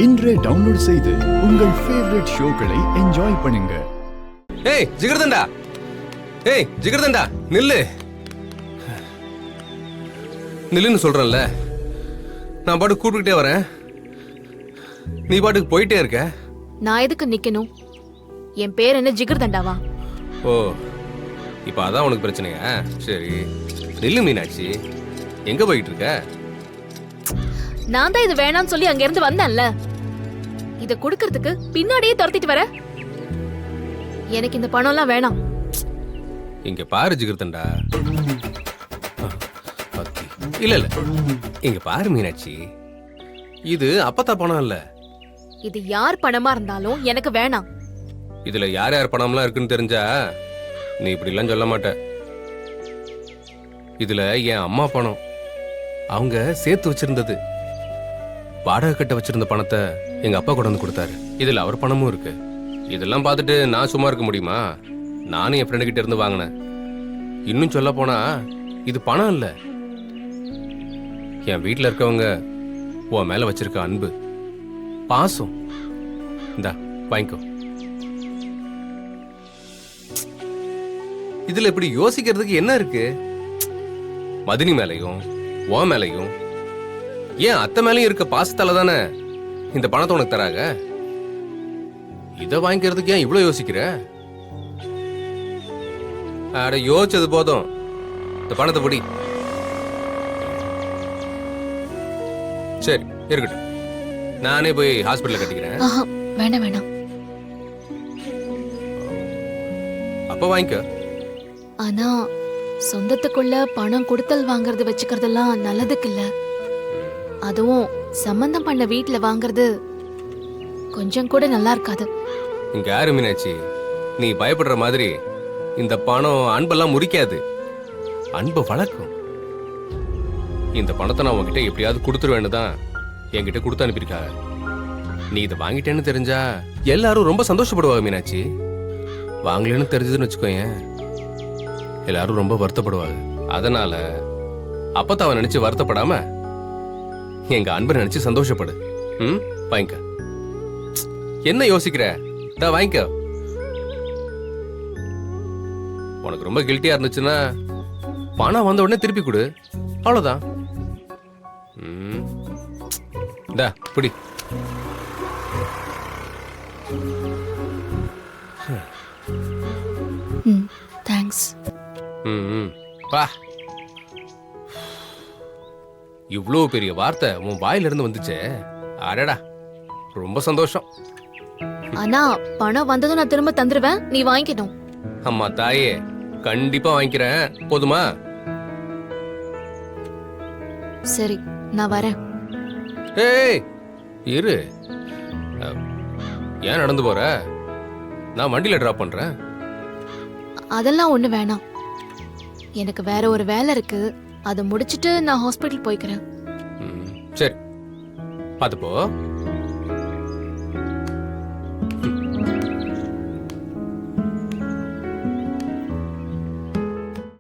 இன்றே டவுன்லோட் செய்து உங்கள் ஃபேவரட் ஷோக்களை என்ஜாய் பண்ணுங்க. ஏய் ஜிகர்தண்டா, ஏய் ஜிகர்தண்டா, நில்லு நில்லுன்னு சொல்றேன்ல. நான் பாட்டுக்கு கூப்பிட்டுக்கிட்டே வரேன், நீ பாட்டுக்கு போயிட்டே இருக்க. நான் எதுக்கு நிக்கணும்? என் பேர் என்ன ஜிகர்தண்டாவா? ஓ, இப்போ அதான் உனக்கு பிரச்சனையா? சரி நில்லு மீனாட்சி, எங்க போயிட்டு இருக்க? நான் தான் இது வேணாம்னு சொல்லி அங்க இருந்து வந்தேன்ல, இத குடுக்கறதுக்கு பின்னாடியே துரத்திட்டு வர. எனக்கு இந்த பணம் எல்லாம் வேணாம். இங்க பாரு ஜிகர்தண்டா, இல்ல இல்ல இங்க பாரு மீனாட்சி, இது அப்பத்தா பணம் இல்ல. இது யார் பணமா இருந்தாலும் எனக்கு வேணாம். இதுல யார் யார் பணம்லாம் இருக்குன்னு தெரிஞ்சா நீ இப்படி எல்லாம் சொல்ல மாட்ட. இதுல என் அம்மா பணம், அவங்க சேர்த்து வச்சிருந்தது. வாடகை கட்ட வச்சிருந்த பணத்தை எங்க அப்பா கொண்டு வந்து கொடுத்தாரு. இதுல அவர் பணமும் இருக்கு. இதெல்லாம் பார்த்துட்டு நான் சும்மா இருக்க முடியுமா? நானும் என் ஃப்ரெண்டு கிட்ட இருந்து வாங்கினேன். இன்னும் சொல்ல போனா இது பணம் இல்ல, என் வீட்டுல இருக்கவங்க உன் மேல வச்சிருக்க அன்பு, பாசம். இந்தா வாங்கிக்கோ. இதுல இப்படி யோசிக்கிறதுக்கு என்ன இருக்கு? மதினி மேலையும் உன் மேலையும் ஏன் அத்தை மேலையும் இருக்க பாசத்தால தானே இந்த பணத்தை உனக்கு தராங்க. இத வாங்கிக்கிறதுக்கு ஏன் இவ்வளவு யோசிக்கிற? அட யோசிச்சது போதும், இந்த பணத்தை பிடி. சரி இருக்கட்டும், நானே போய் ஹாஸ்பிட்டல்ல கட்டிக்கிறேன். வேணாம் வேணாம். அப்ப வாங்கிக்க. ஆனா சொந்தத்துக்குள்ள பணம் கொடுத்தல் வாங்குறது வச்சுக்கிறதெல்லாம் நல்லதுக்கு இல்ல. அதுவும் சம்பந்தம் பண்ண வீட்டுல வாங்குறது கொஞ்சம் கூட நல்லா இருக்காது. இங்க யாரு மீனாட்சி, நீ பயப்படுற மாதிரி இந்த பணம் அன்பெல்லாம் முறிக்காது, அன்பை வளர்க்கும். இந்த பணத்தை நான் உன்கிட்ட எப்படியாவது கொடுத்துருவேன்னு தான் என்கிட்ட கொடுத்து அனுப்பியிருக்காங்க. நீ இதை வாங்கிட்டேன்னு தெரிஞ்சா எல்லாரும் ரொம்ப சந்தோஷப்படுவாங்க மீனாட்சி. வாங்கலன்னு தெரிஞ்சதுன்னு வச்சுக்கோயேன், எல்லாரும் ரொம்ப வருத்தப்படுவாங்க. அதனால அப்பத்தாவை நினைச்சு வருத்தப்படாம எங்க அன்பை நினைச்சு சந்தோஷப்படு. வாங்கிக்க. என்ன யோசிக்கிற? வாங்கிக்க. உனக்கு ரொம்ப கில்ட்டியா இருந்துச்சுன்னா பணம் வந்த உடனே திருப்பி கொடு, அவ்வளவுதான். பிடி. தேங்க்ஸ். பா, இவ்வளவு பெரிய வார்த்தை உன் வாயில இருந்து வந்துச்சே, அடடா ரொம்ப சந்தோஷம். ஆனா பணம் வந்ததும் நான் திரும்ப தந்துருவேன், நீ வாங்கிக்கணும். அம்மா தாயே, கண்டிப்பா வாங்கிக்கிறேன், போதுமா? சரி நான் வரேன். ஏய் இரு, ஏன் நடந்து போற? நான் வண்டியில டிராப் பண்றேன். அதெல்லாம் ஒண்ணு வேணாம், எனக்கு வேற ஒரு வேலை இருக்கு, அதை முடிச்சிட்டு நான் ஹாஸ்பிட்டல் போய்க்கிறேன். சரி பாத்து போ.